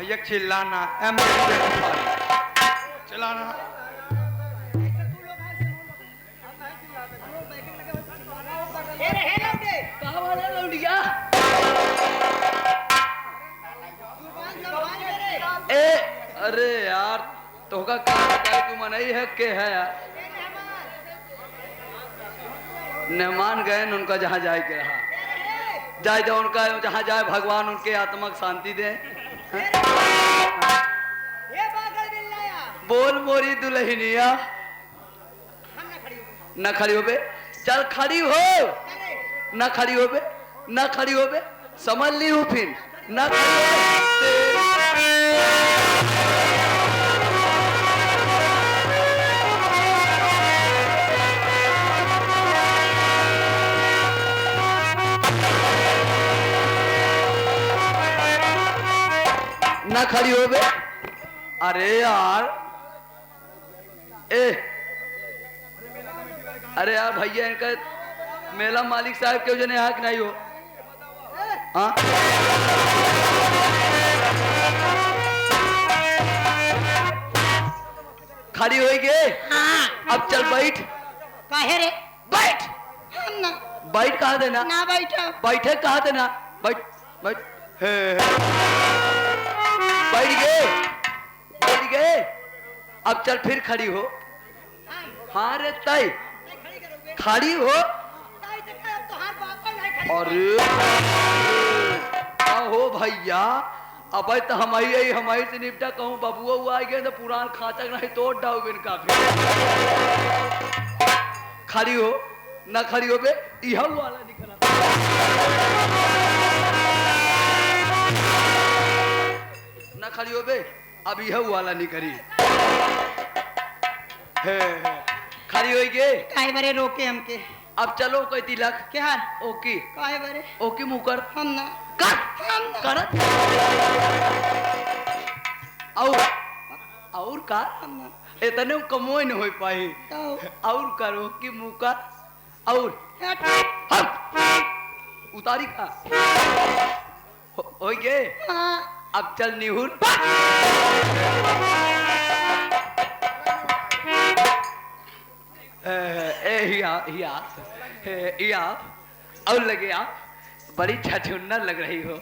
भैया चिल्लाना चिल्लाना। ए अरे यार तोहका क्या तू मनई है के है यार। मेहमान गए उनका जहाँ जाए के रहा जाए जाओ उनका जहाँ जाए भगवान उनके आत्मा को शांति दे। बोल मोरी दुल्हनिया न खड़ी हो बे चल खड़ी हो न खड़ी हो बे न खड़ी हो बे समझ ली हूँ फिर न ना खड़ी हो बे। अरे यार ए अरे यार भैया इनका मेला मालिक साहब क्यों जने यहाँ नहीं हो। हाँ खड़ी होगी। हाँ। अब चल बैठ। काहे रे बैठ ना बैठ कहा देना ना बैठो बैठे कहा देना बैठ बैठ बैठ गए बैठ गए। अब चल फिर खड़ी हो। हाँ रे तय खड़ी हो। अरे हो भैया अब तो हमारी से निपटा कहूँ बबुआ हुआ आ गया तो पुरान खाचक नहीं तोड़ डाओगे इनका। खड़ी हो ना खड़ी हो बे यह वाला निकला ना खड़ी हो बे अब यह वाला नहीं करी खड़ी हो गए। काहे बरे रोके हमके। अब चलो कोई तिलक क्या ओके काहे बरे ओके मुकर हम ना कर कर और का इतने कमोई नहीं हो पाई और करो कि मुकर और उतारी का हो गए। अब चल निहुर और लगे आप बड़ी छछुन्ना लग रही हो।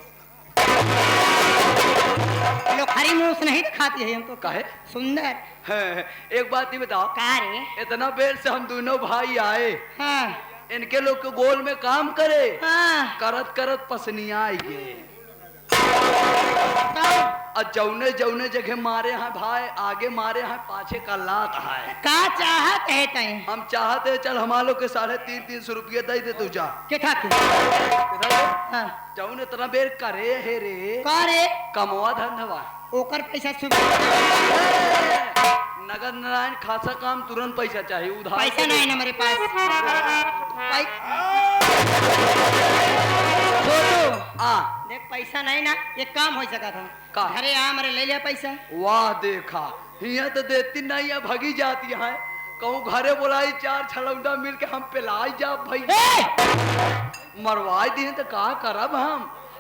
लोग हरी मूस नहीं खाती है हम तो काहे सुंदर। एक बात ही बताओ का रे इतना बेर से हम दोनों भाई आए हाँ इनके लोग के गोल में काम करे हाँ करत करत पसनिया आई गए। और जौने जौने जगह मारे हैं भाई आगे मारे हैं पाछे का लात है। का चाहत है तय हम चाहते चल हमारे के 350 रुपये दे दे तू जा के खाके हाँ जौने इतना बेर करे है रे का रे कमवा धंधवा ओकर पैसा नगद नारायण खासा काम तुरंत पैसा चाहिए उधार पैसा नहीं ना मेरे पास आ देख पैसा नहीं ना ये काम हो सका था का अरे आ मेरे ले लिया पैसा। वाह देखा यहाँ तो देती नहीं है भगी जाती है कहूँ घरे बोलाई 4 छलौंडा मिल के हम पिलाई जा भाई मरवाई दिए तो कहा करब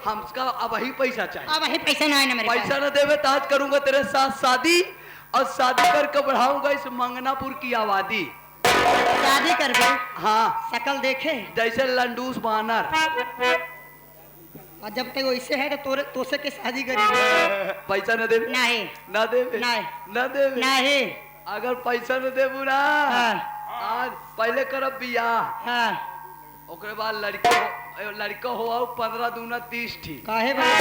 हमका अब ही पैसा चाहिए। अब ही पैसा नहीं ना मेरे पैसा न देवे तो आज करूंगा तेरे साथ शादी और शादी करके बढ़ाऊंगा इस मंगनापुर की आबादी। शादी कर दे हाँ शकल देखे जैसे लंडूस बानर और जब तक वैसे है तो तोसे के शादी करेगी। पैसा न देवे नहीं न देवे नहीं न देवे नहीं अगर पैसा न देबू ना हाँ आज पहले करब बियाह हाँ ओकरे बाद लड़का हो 15 दूना 30 ठीक काहे भाई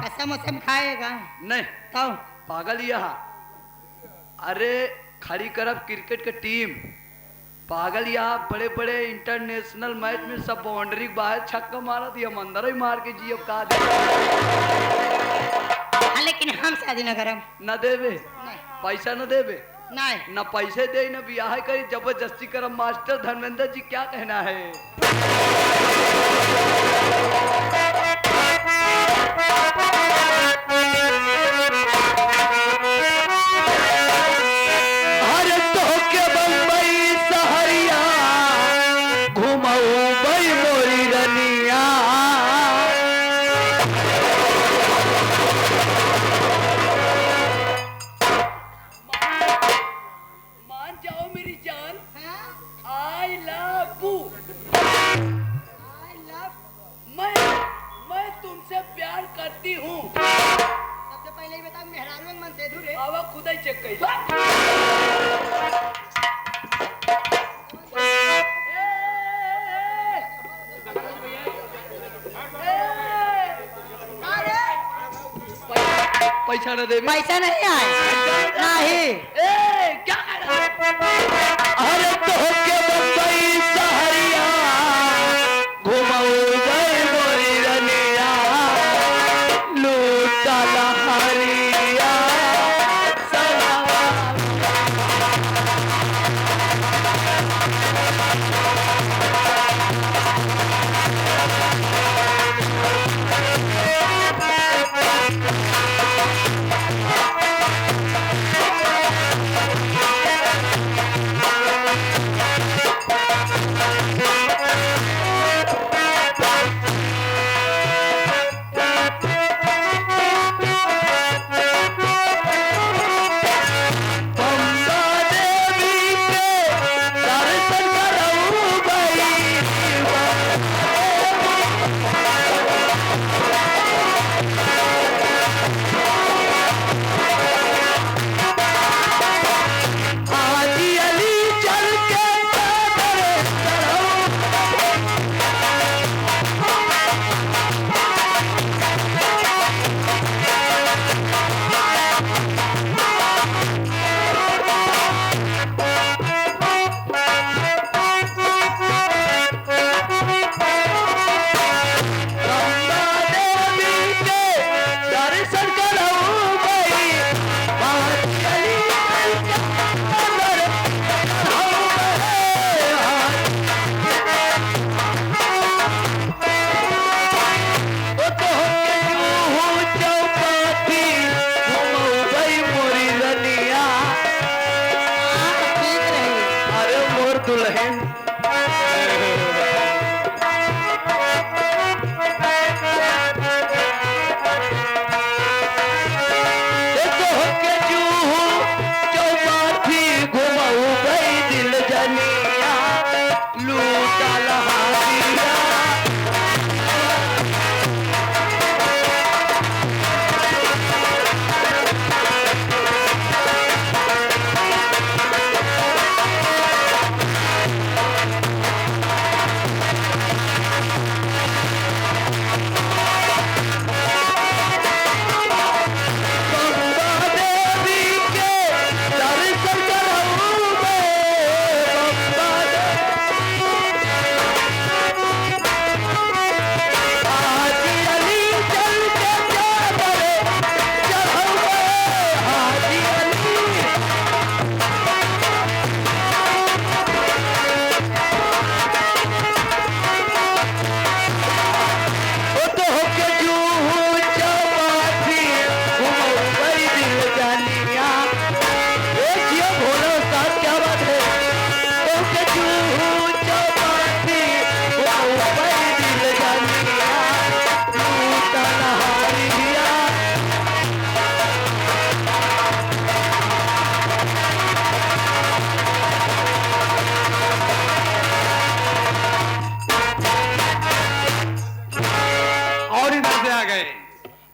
कसम कसम खाएगा नहीं कहो पागल यहाँ अरे खड़ी करब क्रिकेट के टीम पागल यहाँ बड़े बड़े इंटरनेशनल मैच में सब बाउंड्री बाहर छक्का मारा दिया अंदर ही मार के जियो का दे। लेकिन हम शादी न करब न देवे पैसा न देवे नहीं न पैसे दे न बियाह करी जबरदस्ती करब। मास्टर धर्मेंद्र जी क्या कहना है। मैं तुमसे प्यार करती हूँ। सबसे पहले ही बता मेहरारू मन से दूर है। आवा खुद ही चेक कर। पैसा न देवे। पैसा नहीं आए नहीं। क्या कर रहा है? अरे तो के बम्बई सहरिया घुमाऊ गए मोरी रनिया लूटा लहरिया सलावा। दुल्हन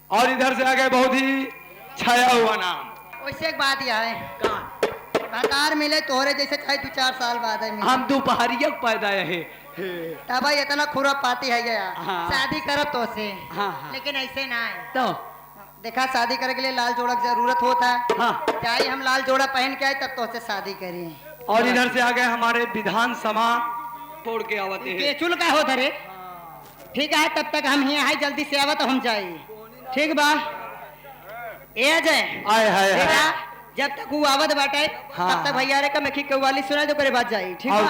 और इधर से आ गए बहुत ही छाया हुआ नाम। वैसे एक बात यह है भतार मिले तोहरे जैसे चाहे 2-4 साल बाद है हम दोपहरिया पैदा है तब भाई इतना खुरा पाती है गया। हाँ। शादी करो तो से हाँ, हाँ। लेकिन ऐसे ना है तो देखा शादी करने के लिए लाल जोड़ा की जरूरत होता है। हाँ। चाहे हम लाल जोड़ा पहन के आए तब तो से शादी करिए। और इधर से आ गए हमारे विधानसभा छोड़ के आवते हैं। केचुल का होता रे ठीक है तब तक हम यहाँ जल्दी से आवा तो हम जाए ठीक बा ए अजय आए हाय जब तक वो आवत बाटे हाँ। तब तक भैया रे का मैं कव्वाली सुना तो करे बात जाई ठीक और बा।